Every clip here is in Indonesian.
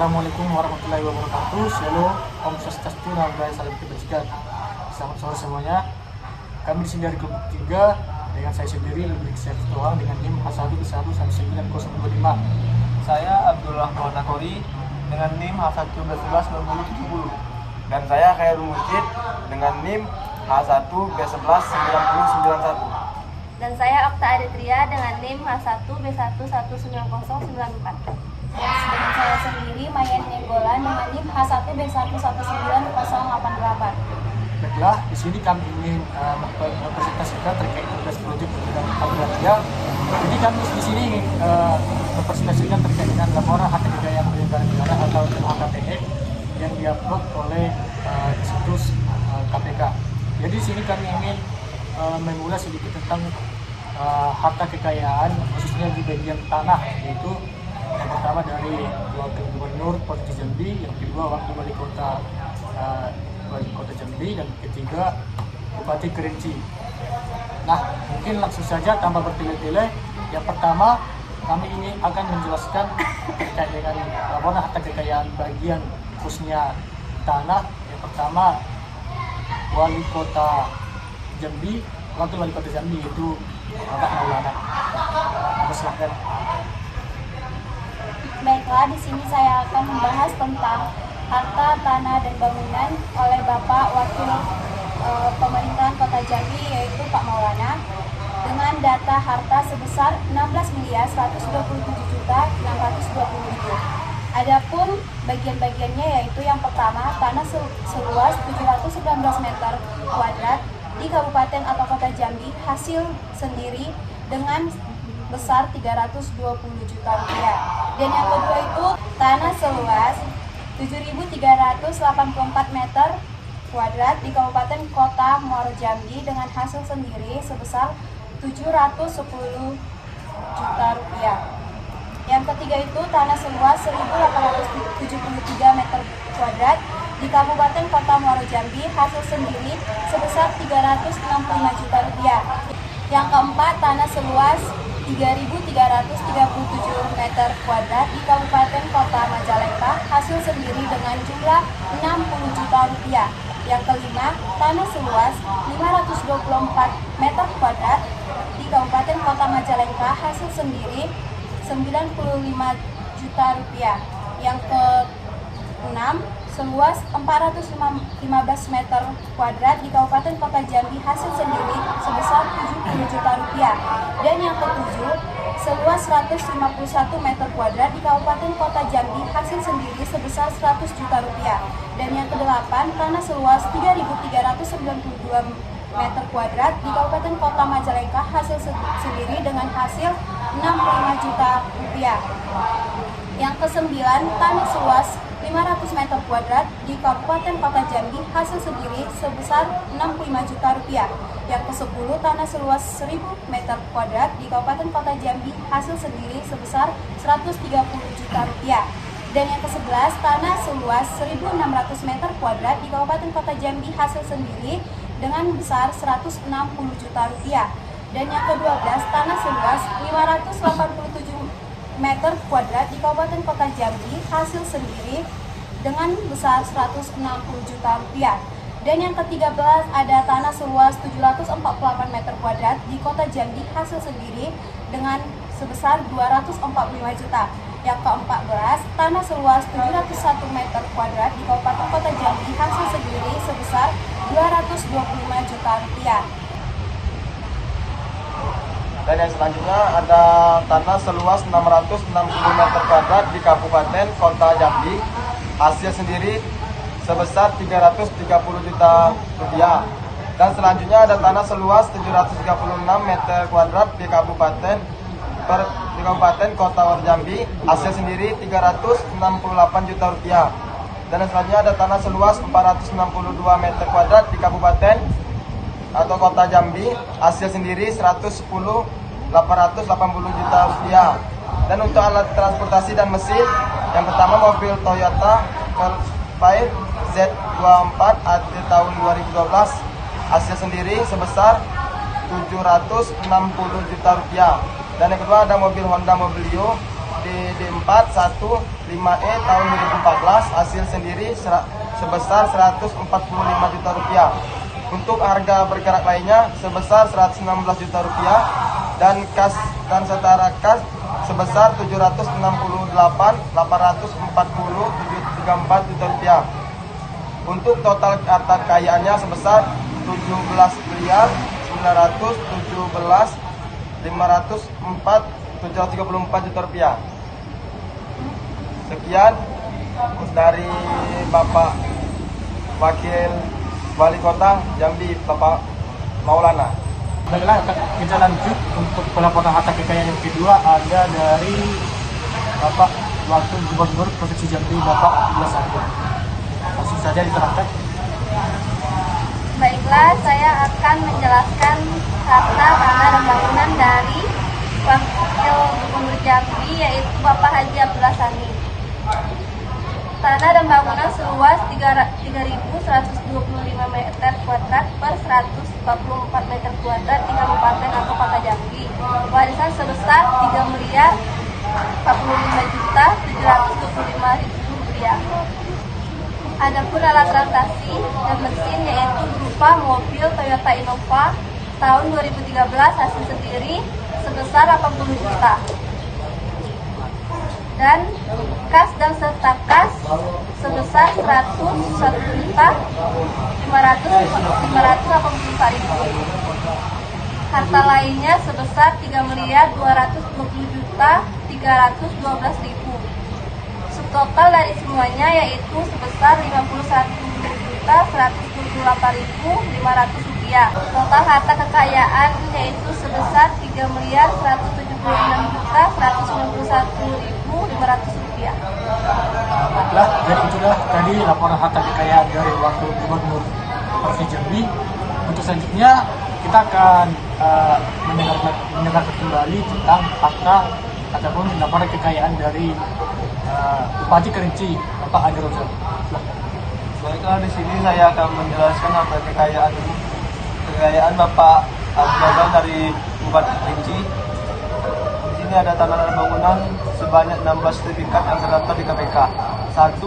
Assalamualaikum warahmatullahi wabarakatuh. Shalom, Om Swastiastu, Namo Buddhaya, salam kebajikan. Selamat sore semuanya. Kami di sini dari kelompok 3 dengan saya sendiri, Ludwig Sertoang dengan NIM H1B11925. Saya Abdullah Maulana Kori dengan NIM H1B119070. Dan saya Khairul Mujid dengan NIM H1B119091. Dan saya Okta Aditria dengan NIM H1B119094. Dan saya sendiri Mayan Nenggolan dengan NIM H1B119088. Baiklah, di sini kami ingin mempresentasikan terkait tugas proyek dengan Agraria. Jadi kami di sini ingin mempresentasikan terkait dengan laporan harta kekayaan penyelenggara negara atau LHKPN yang diupload oleh situs KPK. Jadi di sini kami ingin mengulas sedikit tentang harta kekayaan khususnya di bagian tanah, yaitu yang pertama dari Wakil Gubernur Provinsi Jambi, yang kedua Wakil Wali Kota Jambi, dan ketiga Bupati Kerinci. Nah, mungkin langsung saja tanpa bertele-tele. Yang pertama, kami ini akan menjelaskan terkait dengan laporan harta kekayaan bagian khususnya tanah. Yang pertama, Wali Kota Jambi, Wakil Wali Kota Jambi, yaitu Bapak Maulana. Silakan. Baiklah, di sini saya akan membahas tentang harta, tanah, dan bangunan oleh Bapak Wakil Pemerintahan Kota Jambi, yaitu Pak Maulana, dengan data harta sebesar 16.127.620.000. Adapun bagian-bagiannya yaitu yang pertama, tanah seluas 719 meter kuadrat di Kabupaten atau Kota Jambi hasil sendiri dengan besar 320 juta rupiah. Dan yang kedua itu tanah seluas 7.384 meter kuadrat di Kabupaten Kota Muaro Jambi dengan hasil sendiri sebesar 710 juta rupiah. Yang ketiga itu tanah seluas 1.873 meter kuadrat di Kabupaten Kota Muaro Jambi hasil sendiri sebesar 365 juta rupiah. Yang keempat, tanah seluas 3.337 meter kuadrat di Kabupaten Kota Majalengka hasil sendiri dengan jumlah 60 juta rupiah. Yang kelima, tanah seluas 524 meter kuadrat di Kabupaten Kota Majalengka hasil sendiri 95 juta rupiah. Yang keenam, seluas 415 meter kuadrat di Kabupaten Kota Jambi hasil sendiri sebesar 70 juta rupiah. Dan yang ketujuh, seluas 151 meter kuadrat di Kabupaten Kota Jambi hasil sendiri sebesar 100 juta rupiah. Dan yang kedelapan, tanah seluas 3.392 meter kuadrat di Kabupaten Kota Majalengka hasil sendiri dengan hasil 65 juta rupiah. Yang kesembilan, tanah seluas 500 meter kuadrat di Kabupaten Kota Jambi hasil sendiri sebesar 65 juta rupiah. Yang ke-10, tanah seluas 1000 meter kuadrat di Kabupaten Kota Jambi hasil sendiri sebesar 130 juta rupiah. Dan yang ke-11, tanah seluas 1600 meter kuadrat di Kabupaten Kota Jambi hasil sendiri dengan besar 160 juta rupiah. Dan yang ke-12, tanah seluas 587 meter kuadrat di Kabupaten Kota Jambi hasil sendiri dengan besar 160 juta rupiah. Dan yang ke-13 ada tanah seluas 748 meter kuadrat di Kota Jambi hasil sendiri dengan sebesar 245 juta. Yang ke-14 tanah seluas 701 meter kuadrat di Kabupaten Kota Jambi hasil sendiri sebesar 225 juta rupiah. Dan yang selanjutnya ada tanah seluas 660 meter kuadrat di Kabupaten Kota Jambi hasil sendiri sebesar 330 juta rupiah. Dan selanjutnya ada tanah seluas 736 meter kuadrat di Kabupaten Kota Muaro Jambi hasil sendiri 368 juta rupiah. Dan selanjutnya ada tanah seluas 462 meter kuadrat di Kabupaten atau Kota Jambi hasil sendiri 880 juta rupiah. Dan untuk alat transportasi dan mesin, yang pertama mobil Toyota Velfire Z24 AT tahun 2012 hasil sendiri sebesar 760 juta rupiah. Dan yang kedua ada mobil Honda Mobilio DD4 15E tahun 2014 hasil sendiri sebesar 145 juta rupiah. Untuk harga bergerak lainnya sebesar 116 juta rupiah dan setara kas sebesar 768.840.34 juta rupiah. Untuk total harta kekayaannya sebesar 17.917.534 juta rupiah. Sekian dari Bapak Wakil Wali Kota Jambi, Bapak Maulana. Baiklah, kita lanjut untuk pelaporan harta kekayaan yang kedua ada dari Bapak Wakil Gubernur Provinsi Jambi, Bapak Abdullah Sakur. Langsung saja diterangkan. Baiklah, saya akan menjelaskan harta tanah dan bangunan dari Wakil Gubernur Jambi, yaitu Bapak Haji Abdullah Sani. Tanah dan bangunan seluas 3.125 meter kuadrat per 144 meter kuadrat di Kabupaten atau Kota Jambi. Warisan sebesar 3.045.725.000 rupiah. Adapun alat transaksi dan mesin yaitu berupa mobil Toyota Innova tahun 2013 hasil sendiri sebesar 80 juta. Dan kas dan serta kas sebesar 101.584.000. Harta lainnya sebesar 3.220.312.000. Subtotal dari semuanya yaitu sebesar 51.128.500 rupiah. Total harta kekayaan yaitu sebesar 3.196.191.500 rupiah. Baiklah, jadi itulah tadi laporan harta kekayaan dari Wakil Gubernur Provinsi Jambi. Untuk selanjutnya kita akan mendengarkan kembali tentang fakta ataupun laporan kekayaan dari Bupati Kerinci, Bapak Adi Rozal. Baiklah, di sini saya akan menjelaskan apa kekayaan Bapak Adi Rozal dari Bupati Kerinci. Di sini ada tanah dan bangunan sebanyak 16 sertifikat yang terdaftar di KPK. 1.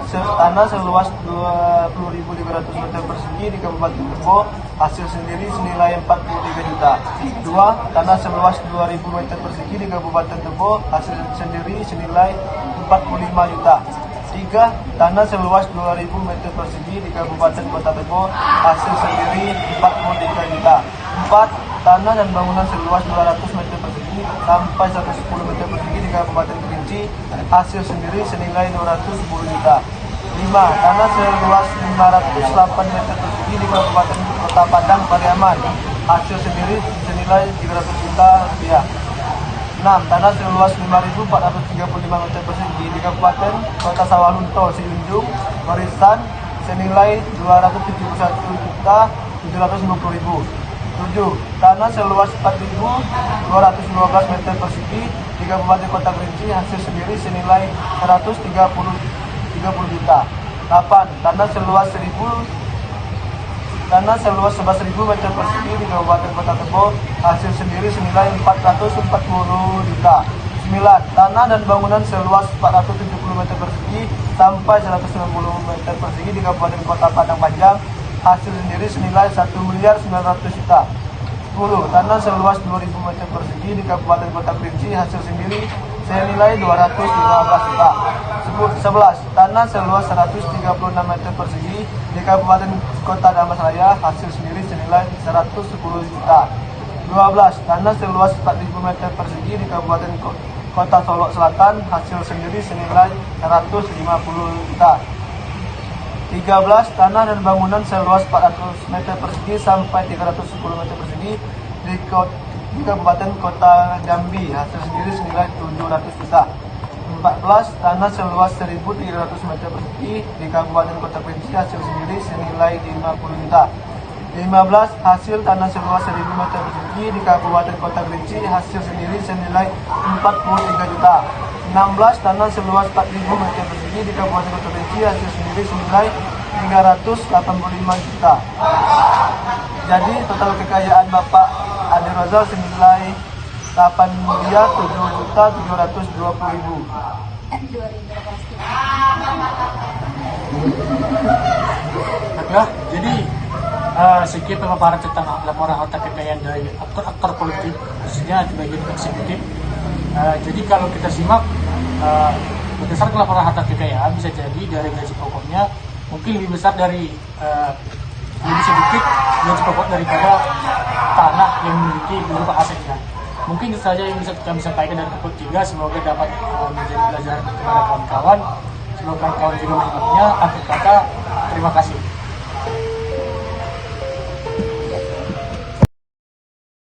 Tanah seluas 20.500 meter persegi di Kabupaten Tebo, hasil sendiri senilai 43 juta. 2. Tanah seluas 2.000 meter persegi di Kabupaten Tebo, hasil sendiri senilai 45 juta. 3. Tanah seluas 2.000 meter persegi di Kabupaten Kota Tebo, hasil sendiri 43 juta. 4. Tanah dan bangunan seluas 200 meter persegi sampai 110 meter persegi di Kabupaten Kerinci, hasil sendiri senilai 210 juta. 5. Tanah seluas 508 meter persegi di Kabupaten Kota Padang Pariaman, hasil sendiri senilai 300 juta rupiah. 6. Tanah seluas 5.435 meter persegi di Kabupaten Kota Sawalunto Sijunjung, warisan senilai 271.750.000. 7. Tanah seluas 4.212 meter persegi di Kabupaten Kota Kerinci, hasil sendiri senilai 130 juta. 8. Tanah seluas 11.000 meter persegi di Kabupaten Kota Tebo, hasil sendiri senilai 440 juta. 9. Tanah dan bangunan seluas 470 meter persegi sampai 190 meter persegi di Kabupaten Kota Padang Panjang, hasil sendiri senilai 1.900.000 juta. 10. Tanah seluas 2.000 meter persegi di Kabupaten Kota Kerinci, hasil sendiri senilai 215 juta. 11. Tanah seluas 136 meter persegi di Kabupaten Kota Damastraya, hasil sendiri senilai 110 juta. 12. Tanah seluas 4.000 meter persegi di Kabupaten Kota Solok Selatan, hasil sendiri senilai 150 juta. 13. Tanah dan bangunan seluas 400 meter persegi sampai 310 meter persegi di Kabupaten Kota Jambi, hasil sendiri senilai 700 juta. 14. Tanah seluas 1.300 meter persegi di Kabupaten Kota Kerinci, hasil sendiri senilai 50 juta. 15. Hasil tanah seluas 1.000 meter persegi di Kabupaten Kota Kerinci, hasil sendiri senilai 43 juta. 16. Tanah seluas 4.000 meter persegi di Kabupaten Kota Kerinci, hasil sendiri senilai 385 juta. Jadi total kekayaan Bapak Adi Rozal senilai 8.007.720.000. 2000 pasti. Baiklah, jadi sekian pemaparan tentang laporan harta kekayaan dari aktor-aktor politik, khususnya di bagian eksekutif. Jadi kalau kita simak, berdasarkan laporan harta kekayaan bisa jadi dari gaji pokoknya mungkin lebih besar dari lebih sedikit gaji pokok daripada tanah yang memiliki berupa asetnya. Mungkin itu saja yang bisa kami sampaikan dari Keput 3. Semoga dapat menjadi pelajaran kepada kawan-kawan. Semoga kawan-kawan juga menyimaknya. Akhir kata, terima kasih.